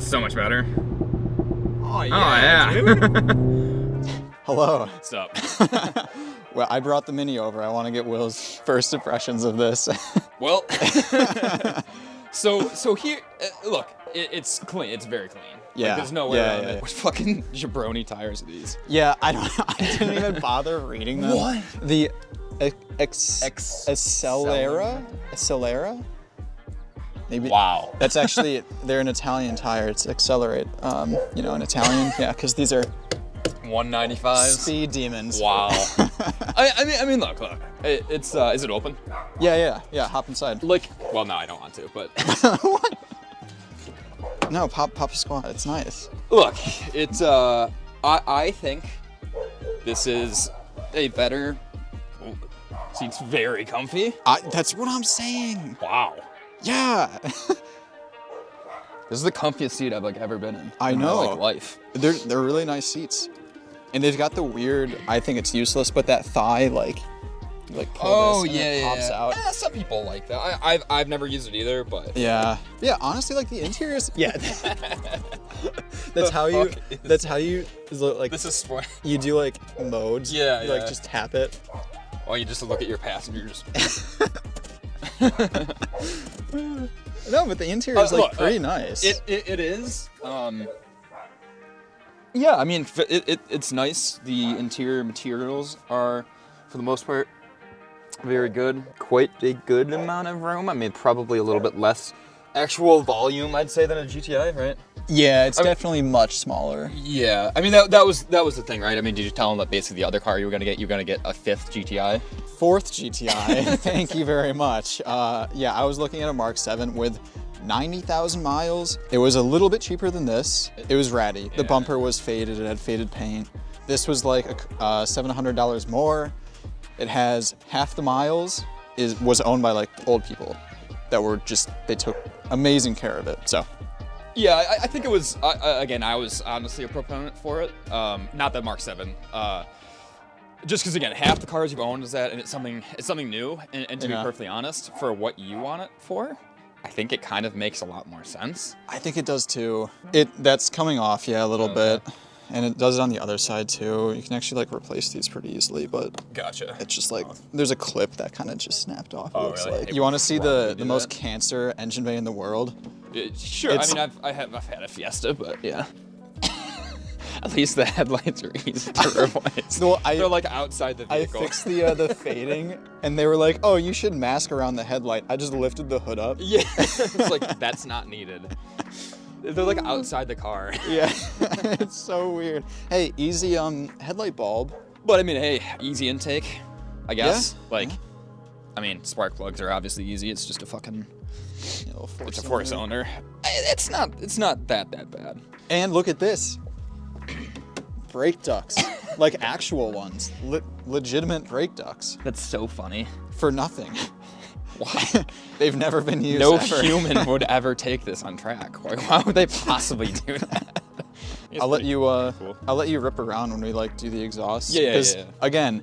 that's so much better. Oh yeah. Hello. What's up? Well, I brought the Mini over. I want to get Will's first impressions of this. Well, so here, look, it's clean. It's very clean. Yeah. Like, there's no way around it. Yeah. What fucking jabroni tires are these? Yeah, I didn't even bother reading them. What? The Accelera? Maybe. Wow. That's actually, they're an Italian tire. It's Accelerate. You know, in Italian. Yeah, because these are 195s. speed demons. Wow. I mean, look. It's is it open? Yeah. Hop inside. Like, well, no, I don't want to, but What? No, pop a squat. It's nice. look, it's I think this is a better. Seats very comfy. That's what I'm saying. Wow. Yeah. This is the comfiest seat I've ever been in. I in my, know. life. They're really nice seats, and they've got the weird. I think it's useless, but that thigh like pull this and it pops out. Yeah, some people like that. I've never used it either, but Yeah. Honestly, like the interiors. Yeah. That's how you like. this is sport. You do like modes. Yeah, You like yeah. just tap it. Or you just look at your passenger. No, but the interior is like look, pretty nice. It is. Yeah, I mean, it's nice. The interior materials are, for the most part, very good. Quite a good amount of room. I mean, probably a little bit less actual volume, I'd say, than a GTI, right? Yeah, it's definitely much smaller. Yeah, I mean that was the thing, right? I mean, did you tell them that basically the other car you're gonna get a fifth GTI? Fourth GTI. Thank you very much. Yeah, I was looking at a Mark 7 with 90,000 miles. It was a little bit cheaper than this. It was ratty. The bumper was faded. It had faded paint. This was like $700 more. It has half the miles. Was owned by like old people that were they took amazing care of it. So. Yeah, I think it was. Again, I was honestly a proponent for it. Not the Mark 7. Just because, again, half the cars you've owned is that, and it's something new. And to be perfectly honest, for what you want it for, I think it kind of makes a lot more sense. I think it does too. That's coming off, yeah, a little bit. And it does it on the other side too. You can actually like replace these pretty easily, but Gotcha. it's just like there's a clip that kind of just snapped off. It looks really? like. You want to see the do most that? cancer engine bay in the world? Sure. I mean, I've had a Fiesta, but yeah. At least the headlights are easy to replace. Well, They're like outside the I vehicle. fixed the fading, and they were like, "Oh, you should mask around the headlight." I just lifted the hood up. Yeah, it's like that's not needed. They're like outside the car. Yeah, it's so weird. Hey, easy headlight bulb. But I mean, hey, easy intake, I guess. Yeah. Like, I mean, spark plugs are obviously easy. It's just a fucking, it's a four-cylinder. It's not that bad. And look at this. Brake ducts, like actual ones, legitimate brake ducts. That's so funny. For nothing. Why? They've never been used. No ever. human would ever take this on track. Like, why would they possibly do that? I'll let you. cool. I'll let you rip around when we like do the exhaust. Yeah. 'Cause, again,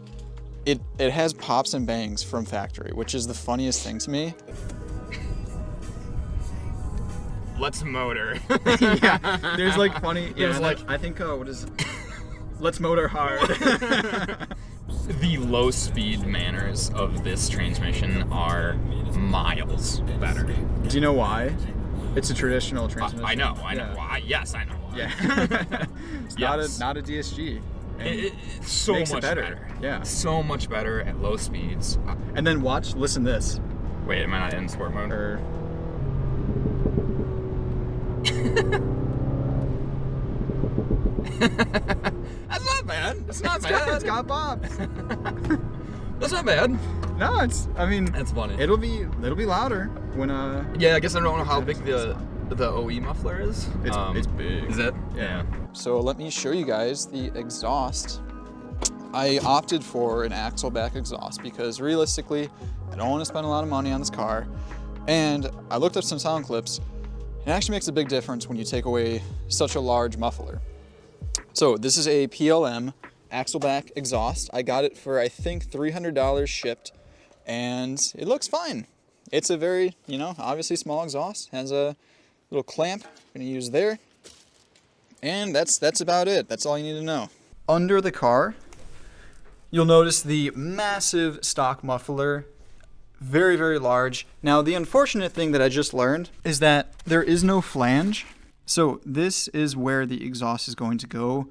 it has pops and bangs from factory, which is the funniest thing to me. Let's motor. Yeah, there's like funny. There's like I think what is it? Let's motor hard. the low speed manners of this transmission are miles better. Do you know why? It's a traditional transmission. I know why. Yes, I know why. Yeah. It's Yes. not a DSG. And It's so makes it much better. Yeah. So much better at low speeds. And then listen this. Wait, am I not in sport mode? Or That's not bad. It's not bad. it's got pops. That's not bad. No, I mean, That's funny. it'll be louder when Yeah, I guess I don't know how big the OE muffler is. It's big. Is it? Yeah. So let me show you guys the exhaust. I opted for an axle back exhaust because realistically, I don't want to spend a lot of money on this car. And I looked up some sound clips. It actually makes a big difference when you take away such a large muffler. So this is a PLM axle back exhaust. I got it for I think $300 shipped, and it looks fine. It's a very, obviously small exhaust. Has a little clamp I'm gonna use there. And that's about it. That's all you need to know. Under the car, you'll notice the massive stock muffler. Very, very large. Now, the unfortunate thing that I just learned is that there is no flange. So this is where the exhaust is going to go.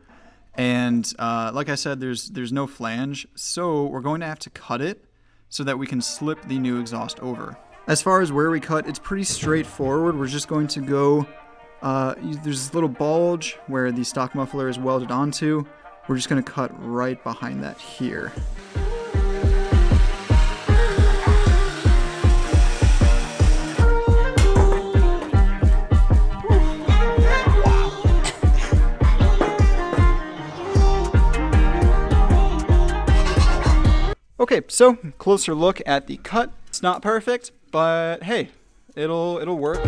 And like I said, there's no flange. So we're going to have to cut it so that we can slip the new exhaust over. As far as where we cut, it's pretty straightforward. We're just going to go, there's this little bulge where the stock muffler is welded onto. We're just going to cut right behind that here. Okay, so closer look at the cut. It's not perfect, but hey, it'll work.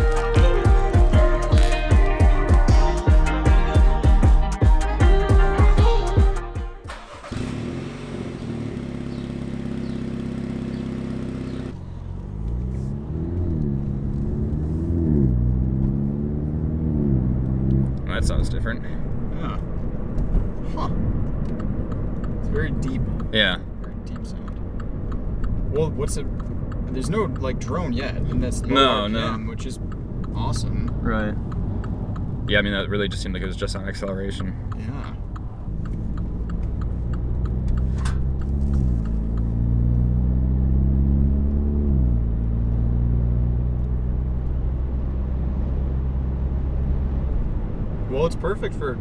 Well, that sounds different. Yeah. Huh. It's very deep. Yeah. Deep sound. Well, what's it? There's no like drone yet, and that's No, RPM, which is awesome. Right. Yeah, I mean, that really just seemed like it was just on acceleration. Yeah. Well, it's perfect for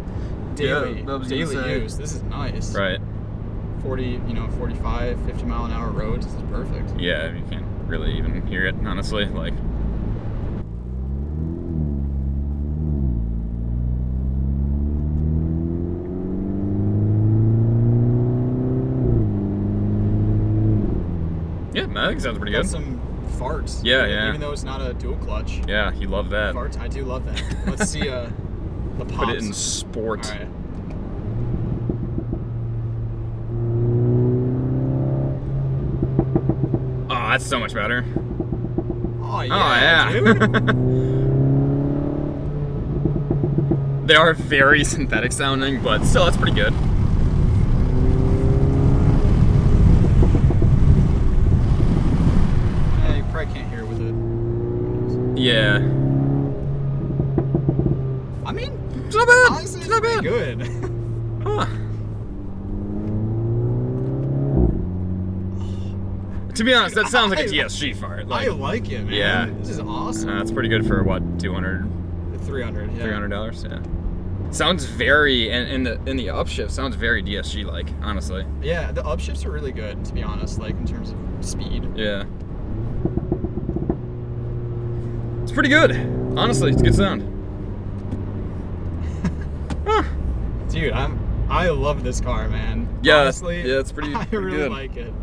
daily use. This is nice. Right. 40, 45, 50 mile an hour roads. This is perfect. Yeah, you can't really even hear it, honestly. Like, yeah, I think it sounds pretty Got good. some farts. Yeah, yeah. Even though it's not a dual clutch. Yeah, he loved that. Farts, I do love that. Let's see the pops. Put it in sport. All right. Oh, that's so much better. Oh Yeah, dude. They are very synthetic sounding, but still, that's pretty good. Yeah, you probably can't hear with it. Yeah. I mean, It's not bad. honestly, It's not pretty bad. good. Huh. To be honest, that sounds like a DSG fart. I like it, man. Yeah. This is awesome. That's pretty good for what, 200, 300, yeah. $300? Yeah. Sounds very, and in the upshift, sounds very DSG like, honestly. Yeah, the upshifts are really good, to be honest, like in terms of speed. Yeah. It's pretty good. Honestly, it's a good sound. Huh. Dude, I love this car, man. Yeah, Honestly, yeah, it's pretty I really good. like it.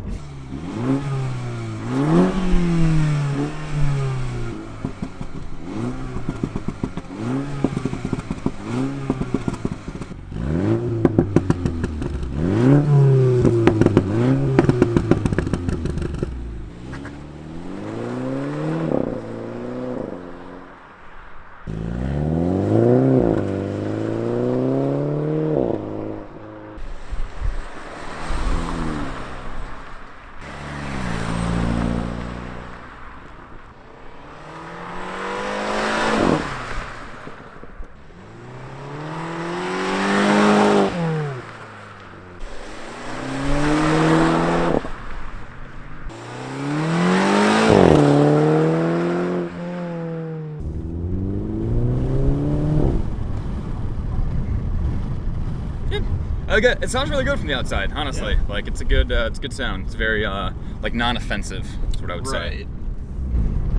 It sounds really good from the outside, honestly. Yeah. Like it's a good sound. It's very like non-offensive. That's what I would say. Right.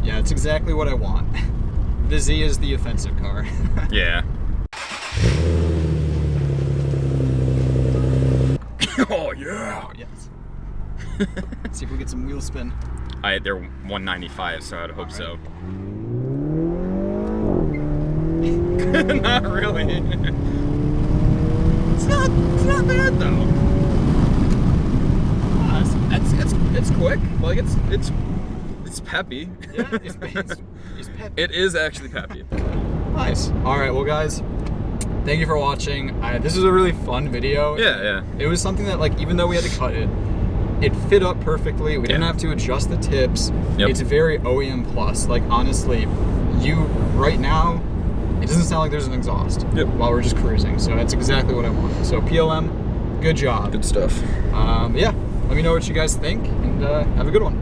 Yeah, it's exactly what I want. The Z is the offensive car. Yeah. Oh yeah. Oh, yes. See if we get some wheel spin. They're 195, so I'd hope so. Not really. It's not bad though. It's quick. Like it's peppy. Yeah, it's peppy. It is actually peppy. Nice. All right, well, guys, thank you for watching. This was a really fun video. Yeah. It was something that, like, even though we had to cut it, it fit up perfectly. We didn't have to adjust the tips. Yep. It's very OEM plus. Like, honestly, right now, it doesn't sound like there's an exhaust while we're just cruising. So that's exactly what I wanted. So PLM, good job. Good stuff. Yeah, let me know what you guys think, and have a good one.